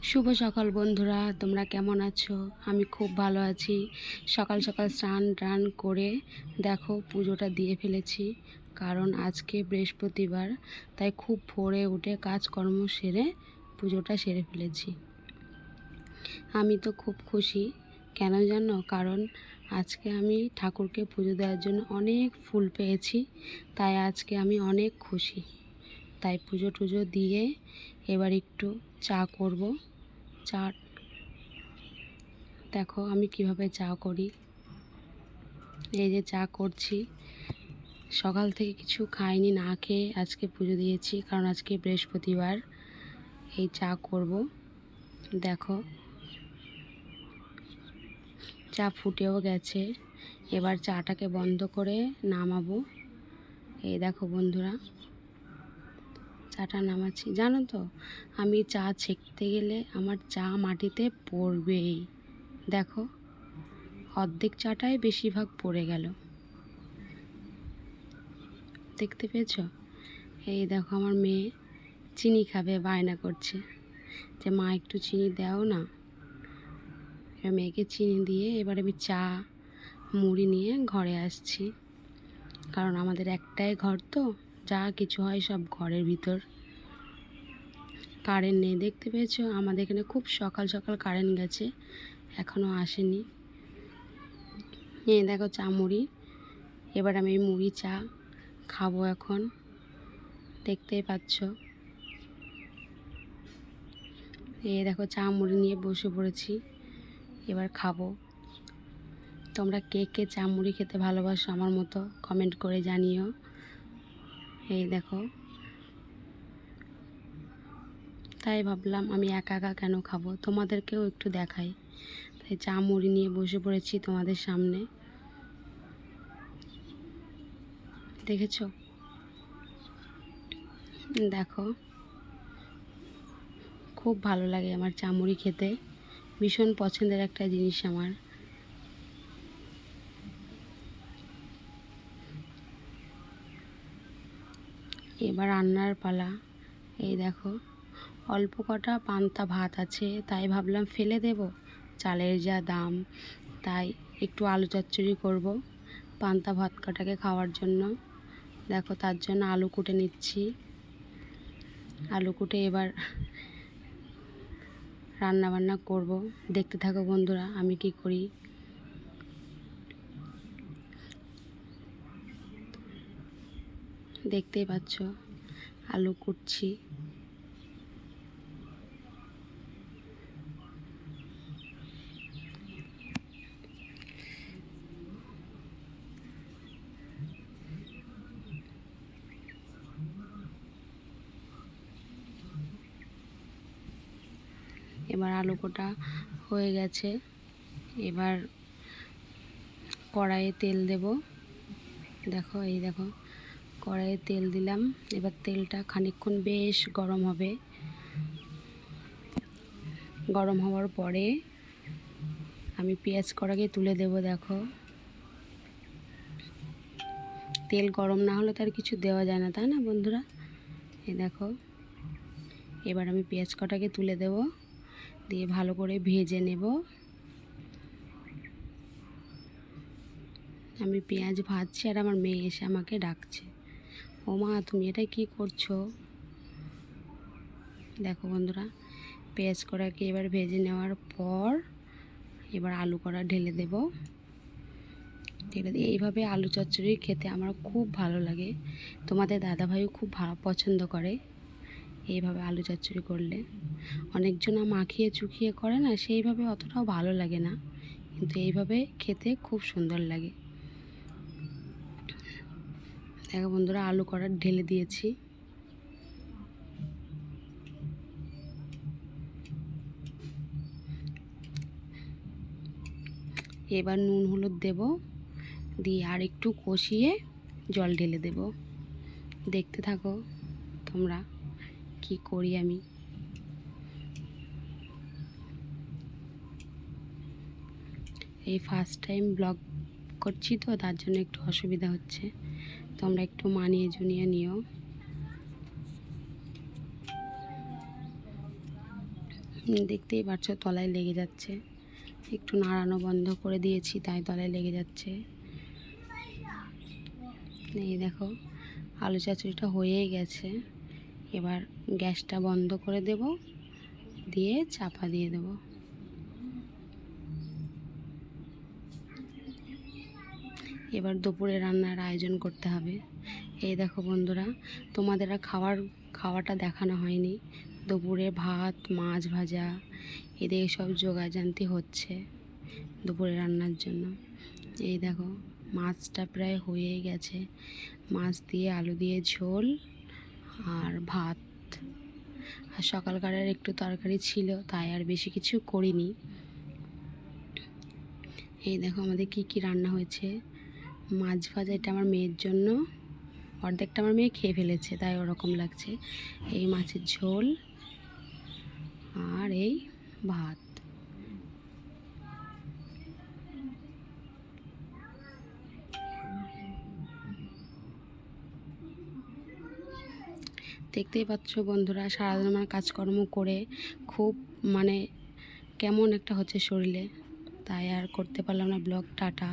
শুভ সকাল বন্ধুরা, তোমরা কেমন আছো? আমি খুব ভালো আছি। সকাল সকাল স্নান টান করে দেখো পুজোটা দিয়ে ফেলেছি, কারণ আজকে বৃহস্পতিবার, তাই খুব ভোরে উঠে কাজকর্ম সেরে পুজোটা সেরে ফেলেছি। আমি তো খুব খুশি। কেন জানো? কারণ আজকে আমি ঠাকুরকে পুজো দেওয়ার জন্য অনেক ফুল পেয়েছি, তাই আজকে আমি অনেক খুশি। তাই পুজো টুজো দিয়ে এবার একটু চা করব। চা দেখো আমি কিভাবে চা করি। এই যে চা করছি, সকাল থেকে কিছু খাইনি, না খেয়ে আজকে পুজো দিয়েছি, কারণ আজকে বৃহস্পতিবার। এই চা করব। দেখো চা ফুটেও গেছে, এবার চাটাকে বন্ধ করে নামাবো। এই দেখো বন্ধুরা, চাটা নামাচ্ছি। জানো তো, আমি চা ছেঁকতে গেলে আমার চা মাটিতে পড়বেই। দেখো অর্ধেক চাটাই বেশিরভাগ পড়ে গেল, দেখতে পেয়েছো? এই দেখো আমার মেয়ে চিনি খাবে, বায়না করছে যে মা একটু চিনি দাও না। এবার মেয়েকে চিনি দিয়ে এবার আমি চা মুড়ি নিয়ে ঘরে আসছি, কারণ আমাদের একটাই ঘর তো, যা কিছু হয় সব ঘরের ভিতর। কারেন্ট নেই, দেখতে পেয়েছো? আমাদের এখানে খুব সকাল সকাল কারেন্ট গেছে, এখনও আসেনি। এই দেখো চা মুড়ি, এবার আমি এই মুড়ি চা খাবো এখন, দেখতেই পাচ্ছ। এই দেখো চা মুড়ি নিয়ে বসে পড়েছি, এবার খাবো। তোমরা কে কে চা মুড়ি খেতে ভালোবাসো আমার মতো, কমেন্ট করে জানিও। এই দেখো, তাই ভাবলাম আমি একা একা কেন খাবো, তোমাদেরকেও একটু দেখাই, তাই চা মুড়ি নিয়ে বসে পড়েছি তোমাদের সামনে। দেখেছো? দেখো খুব ভালো লাগে আমার চা মুড়ি খেতে, ভীষণ পছন্দের একটা জিনিস আমার। এবার রান্নার পালা। এই দেখো অল্প কটা পান্তা ভাত আছে, তাই ভাবলাম ফেলে দেব, চালের যা দাম, তাই একটু আলু চচ্চড়ি করব পান্তা ভাত কটাকে খাওয়ার জন্য। দেখো তার জন্য আলু কুটে নিচ্ছি। আলু কুটে এবার রান্না বান্না করব, দেখতে থাকো বন্ধুরা আমি কি করি। দেখতেই পাচ্ছ আলু কুটছি। এবার আলু কোটা হয়ে গেছে, এবার কড়াইয়ে তেল দেব। দেখো এই দেখো কড়াইয়ে তেল দিলাম, এবার তেলটা খানিকক্ষণ বেশ গরম হবে। গরম হওয়ার পরে আমি পেঁয়াজ কড়াকে তুলে দেব। দেখো তেল গরম না হলে তার কিছু দেওয়া যায় না, তাই না বন্ধুরা? এই দেখো এবার আমি পেঁয়াজ কটাকে তুলে দেব, দিয়ে ভালো করে ভেজে নেব। আমি পেঁয়াজ ভাজছি আর আমার মেয়ে এসে আমাকে ডাকছে, ও মা তুমি এটা কি করছো? দেখো বন্ধুরা, পেঁয়াজ কড়াকে এবার ভেজে নেওয়ার পর এবার আলু কড়া ঢেলে দেব। ঢেলে দিয়ে এইভাবে আলু চচ্চড়ি খেতে আমার খুব ভালো লাগে, তোমাদের দাদাভাইও খুব পছন্দ করে এইভাবে আলু চচ্চড়ি করলে। অনেকজন মাখিয়ে চুখিয়ে করে না, সেইভাবে অতটাও ভালো লাগে না, কিন্তু এইভাবে খেতে খুব সুন্দর লাগে। দেখো বন্ধুরা আলু কড়া ঢেলে দিয়েছি। এবার নুন হলুদ দেব, দিয়ে আর একটু কষিয়ে জল ঢেলে দেব। দেখতে থাকো তোমরা কি করি আমি। এই ফার্স্ট টাইম ব্লগ করছি তো, তার জন্য একটু অসুবিধা হচ্ছে, তোমরা একটু মানিয়ে জুনিয়ে নিও। দেখতেই পাচ্ছ তলায় লেগে যাচ্ছে, একটু নাড়ানো বন্ধ করে দিয়েছি তাই তলায় লেগে যাচ্ছে। এই দেখো আলু চচ্চড়িটা হয়েই গেছে। এবার গ্যাসটা বন্ধ করে দেব, দিয়ে চাপা দিয়ে দেব। এবার দুপুরে রান্নার আয়োজন করতে হবে। এই দেখো বন্ধুরা, তোমাদের আর খাওয়াটা দেখানো হয়নি। দুপুরে ভাত, মাছ ভাজা, এদিকে সব জোগাড়জান্তি হচ্ছে দুপুরে রান্নার জন্য। এই দেখো মাছটা প্রায় হয়েই গেছে, মাছ দিয়ে আলু দিয়ে ঝোল আর ভাত। আর সকালকারের একটু তরকারি ছিল তাই আর বেশি কিছু করিনি। এই দেখো আমাদের কি কি রান্না হয়েছে। মাছ ভাজা, এটা আমার মেয়ের জন্য, অর্ধেকটা আমার মেয়ে খেয়ে ফেলেছে তাই ওরকম লাগছে। এই মাছের ঝোল আর এই ভাত। দেখতেই পাচ্ছ বন্ধুরা, সারাদিন আমার কাজকর্ম করে খুব কেমন একটা হচ্ছে শরীরে, তাই আর করতে পারলাম না ব্লগ। টাটা।